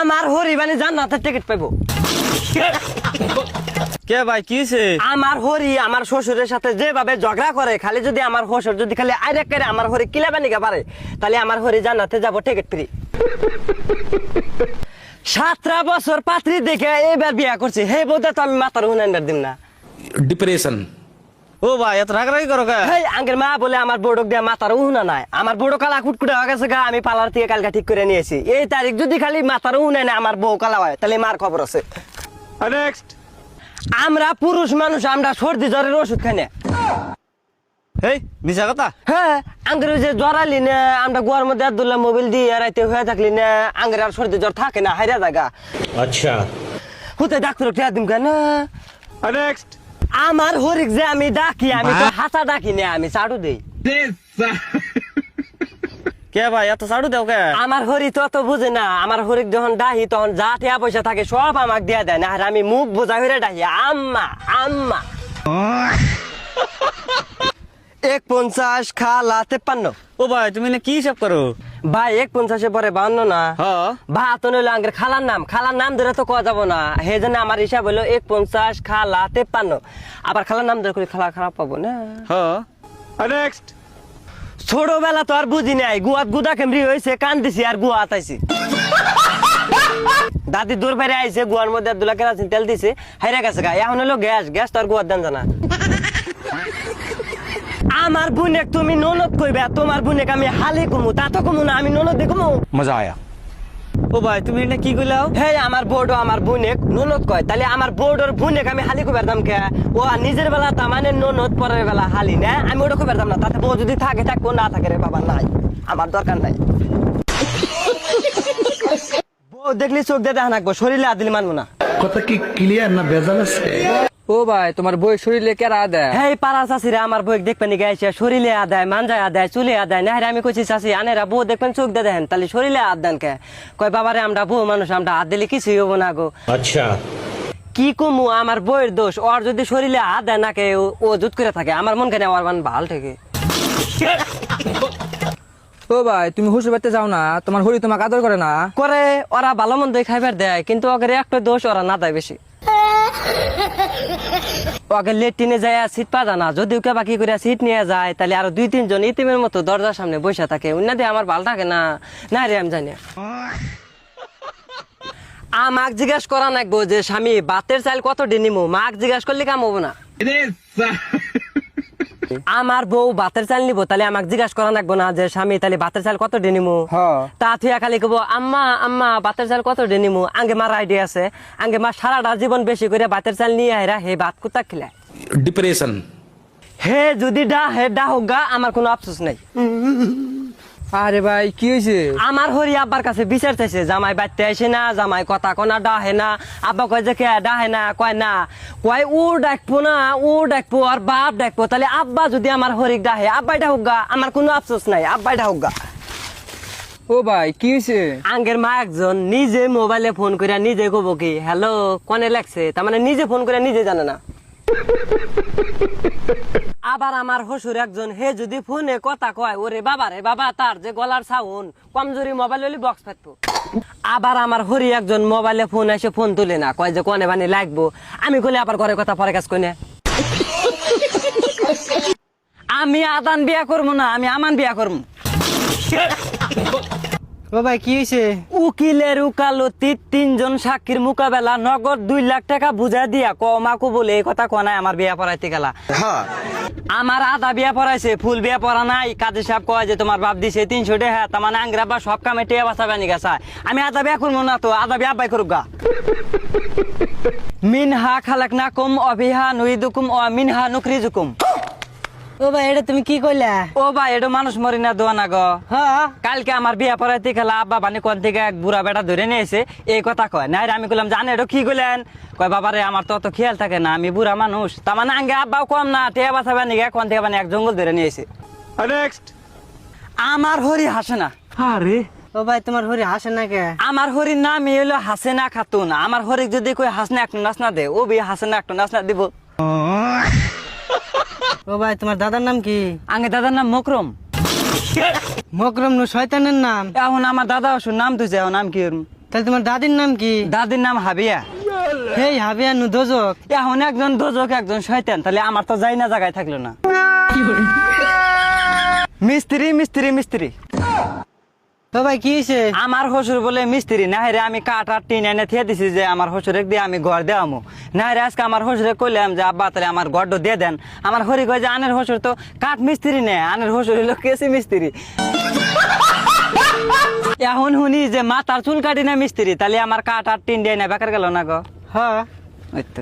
আমার হরি মানে জান্নাতের টিকিট পাইবো। কে ভাই কি হইছে? আমার হরি আমার শ্বশুরের সাথে যেভাবে ঝগড়া করে, খালি যদি আমার শ্বশুর যদি খালি আইরে করে আমার হরি কিলাবানিকা পারে, তাহলে আমার হরি জান্নাতে যাব টিকিট ফ্রি। 17 বছর পাত্রী দেখে এবার বিয়া করছি, হে বোধ তো আমি মাতার হুনাইবার দিম না। ডিপ্রেশন। ও ভাই এত রাগারাগি করো কে? হেই আঙ্কেল মা বলে আমার বোর্ডক দিয়ে মাতার উহুনা নাই, আমার বোর্ড কালা কুটকুটে হয়ে গেছে গা, আমি পার্লার থেকে কালকে ঠিক করে নিয়েছি। এই তারিখ যদি খালি মাতার উহুনাই না আমার বউ কালা হয়, তাহলে মার খবর আছে। নেক্সট। আমরা পুরুষ মানুষ, আমরা সর্দি জ্বরের ওষুধ খাই না। হেই মিছা কথা। হ্যাঁ আঙ্কেল যে জ্বরালি না, আমরা গোয়ার মধ্যে আব্দুল্লাহ মোবাইল দিয়ে রাইতে হয়ে থাকলি না, আঙ্কেল আর সর্দি জ্বর থাকে না, হাইরা জায়গা। আচ্ছা। হুতে ডাক্তার দিম কেন? নেক্সট। আমার হরিক যে আমি ডাকি, আমি তো হাসা ডাকি না, আমি চাড়ু দেই। কে ভাই এত সাড়ু দেও কে? আমার হরি তো অত বুঝে না, আমার হরিক যখন ডাহি তখন যা টিয়া পয়সা থাকে সব আমাকে দিয়ে দেয় না, আর আমি মুখ বোঝা হয়ে ডাহি আম্মা আম্মা। 1.50 খালা 53। ও ভাই তুমি না কি হিসাব করো? ভাই 1.50 পরে 52 না। হ্যাঁ ভাত নইলো আঙ্গের খালার নাম ধরে তো কোয়া যাবো না, হে জন্য আমার হিসাব হলো 1.50 খালা 53। আবার খালার নাম ধরে খালা খারাপ পাবো না। হ্যাঁ নেক্সট। ছোটবেলা তো আর বুঝি নাই, গুয়াত গুদা কেমরি হয়েছে, কান্দিছি আর গুয়া আতাইছি। দাদি দূর বাইরে আইছে, গুয়ার মধ্যে আব্দুল্লাহ কেরাসিন তেল দিছে, হাইরা গেছে গা। এখন হলো গ্যাস তো আর গুয়ার দেন জানা। আমার বোনেক তুমি ননদ কইবা, তোমার বোনেক আমি হালি কমু, তা তো কমু না, আমি ননদ দেখমু। মজা আয়া। ও ভাই তুমি এটা কি কইলাও? হে আমার বোর্ডও আমার বোনেক ননদ কয়, তাহলে আমার বোর্ডর বোনেক আমি হালি কইবার দাম কে? ও নিজের বেলা তা মানে ননদ, পরের বেলা হালি না, আমি ওটা কইবার দাম না। তাতে বউ যদি থাকে থাকবো, না থাকে রে বাবা নাই, আমার দরকার নাই। বউ দেখলি চোখ দিয়ে দেখা নাকবো, শরীরে আদিলি মানবো না। কথা কি ক্লিয়ার না ভেজাল আছে? ও ভাই তোমার বই শরীরে কেরা দেয়? হেই পাড়া চাষিরা আমার বউ দেখবেন গাইছে, শরীরে আদায়, মানজায় আদায়, চুলে আদায় না। আমি কইছি চাষি আনেরা বউ দেখবেন চোখ দিয়ে দেখেন, তাহলে শরীরে হাত দেন কে? কয় বাবারে আমরা বউ মানুষ, আমরা হাত দিলে কিছুই হবো না গো। আচ্ছা। কি কমু, আমার বউয়ের দোষ, ওর যদি শরীরে হাত দেয় নাকে ও জুত করে থাকে, আমার মন কেন আমার মান ভাল থেকে। ও ভাই তুমি হুসুর বাড়িতে যাও না, তোমার হরি তোমাকে আদর করে না? করে, ওরা ভালো মন্দ খাইবার দেয়, কিন্তু ওকে একটা দোষ, ওরা না দেয় বেশি। ওকে লেট্রিনে যায় সিট পাওয়া না, যদি ওকে বাকি করে সিট নিয়ে যায়, তাহলে আরো 2-3 জন ইতিমের মতো দরজার সামনে বসে থাকে, উন্নতি আমার ভাল থাকে না। না রে আমি জানি। আমাক জিজ্ঞাসা করা নাকবো যে স্বামী বাতের চাল কত নিমু, মাক জিজ্ঞাসা করলে কাম হবো না। আমার বউ ভাতের চাল নিবো, তাহলে আমাকে জিজ্ঞাসা করা লাগবো না যে স্বামী তাহলে ভাতের চাল কত নিমু। তা থুয়া খালি কব আম্মা আম্মা ভাতের চাল কত নিমু। আঙ্গে মার আইডিয়া আছে, আঙ্গে মা সারাটা জীবন বেশি করে ভাতের চাল নিয়ে আইরা হে ভাত কুতা খিলায়। ডিপ্রেশন। হে যদি ডা হোক গা, আমার কোনো আফসোস নাই। আরে ভাই কি হয়েছে? আমার হরি আব্বার কাছে বিচার চাইছে, জামাই বাড়তে আসে না, জামাই কথা কোনা ডাহে না। আব্বা কয় যে কে ডাহে না, কয় না, কয় ও ডাকবো না, ও ডাকবো আর বাপ ডাকবো। তাহলে আব্বা যদি আমার হরিক ডাহে, আব্বাই ডাহুক গা, আমার কোনো আফসোস নাই, আব্বাই ডাহুক গা। ও ভাই কি হয়েছে? আঙ্গের মা একজন নিজে মোবাইলে ফোন করে নিজে কব কি হ্যালো কনে লাগছে, তার মানে নিজে ফোন করে নিজে জানে না। আবার আমার হসুর একজন, হে যদি ফোনে কথা কয়, ওরে বাবা রে বাবা, তার যে গলার সাউন্ড কমজোরি, মোবাইল হলে বক্স ফাটবো। আবার আমার হরি একজন মোবাইলে ফোন এসে ফোন তুলে না, কয় যে কনে বানি লাগবো। আমি কইলে আবার ঘরে কথা পরে কাজ কই না। আমি আদান বিয়া করবো না, আমি আমান বিয়া করবো। ও ভাই কি হয়েছে? উকিলের উকালতি 3 জন সাক্ষীর মোকাবেলা, নগদ 2 লাখ টাকা বুঝা দিয়া কমাকু বলে এই কথা কনায় আমার বিয়া পড়াইতে গেলা। আমার আধা বিয়া পড়াইছে, ফুল বিয়া পড়া নাই। কাজী সাহেব কয় যে তোমার বাপ দিছে 300 টাকা, তার মানে আঙ্গরা বা সব কামে টিয়া বাঁচা বানি গেছে। আমি আধা বিয়া করবো না, তো আধা বিয়া আব্বাই করুক গা। মিনহা খালাকনাকুম অবিহা নুইদুকুম ও মিনহা নুখরিজুকুম। ও ভাই এটা তুমি কি কইলা? ও ভাই এটা মানুষ মরি না দোয়া না গো। হ্যাঁ কালকে আমার বিয়া পড়াইতে খেলা আব্বা বানি কোন থেকে এক বুড়া বেটা ধরে নিয়েছে, এই কথা কয় না। আমি বললাম জানে এটা কি কইলেন? কয় বাবারে আমার তো অত খেয়াল থাকে না, আমি বুড়া মানুষ। তার মানে আঙ্গে আব্বাও কম না, টিয়া বাসা বানি কোন থেকে বানি এক জঙ্গল ধরে নিয়েছে। নেক্সট। আমার হরি হাসে না। আরে ও ভাই তোমার হরি হাসে না কে? আমার হরির নাম হলো হাসেনা খাতুন। আমার হরি যদি কই হাসনা একটু নাচ না দে, ও বি হাসেনা একটু নাচ না দিব। ও ভাই তোমার দাদার নাম কি? আঙ্গে দাদার নাম মকরম। মকরম নু শয়তানের নাম। এখন আমার দাদা অসুর নাম তুই যাও নাম কি? তাহলে তোমার দাদির নাম কি? দাদির নাম হাবিয়া। হেই হাবিয়া নু দোজক। এখন একজন দোজক একজন শয়তান, তাহলে আমার তো যাই না জায়গায় থাকলো না। মিস্ত্রি মিস্ত্রি মিস্ত্রি। তো ভাই কি হয়েছে? আমার হসুর বলে মিস্ত্রি না রে, আমি কাঠ আর টিন এনে থিয়ে দিছি যে আমার হসুরে দিয়ে আমি ঘর দেওয়ামু না রে। আজকে আমার হসুরে কইলাম যে আব্বা তাহলে আমার ঘরটা দিয়ে দেন। আমার হরি কয় যে আনের হসুর তো কাঠ মিস্ত্রি নে, আনের হসুর হলো কেসি মিস্ত্রি। এখন শুনি যে মাথার চুল কাটি না মিস্ত্রি, তাহলে আমার কাঠ আর টিন দিয়ে না বেকার গেল না গো। হ্যাঁ ওই তো।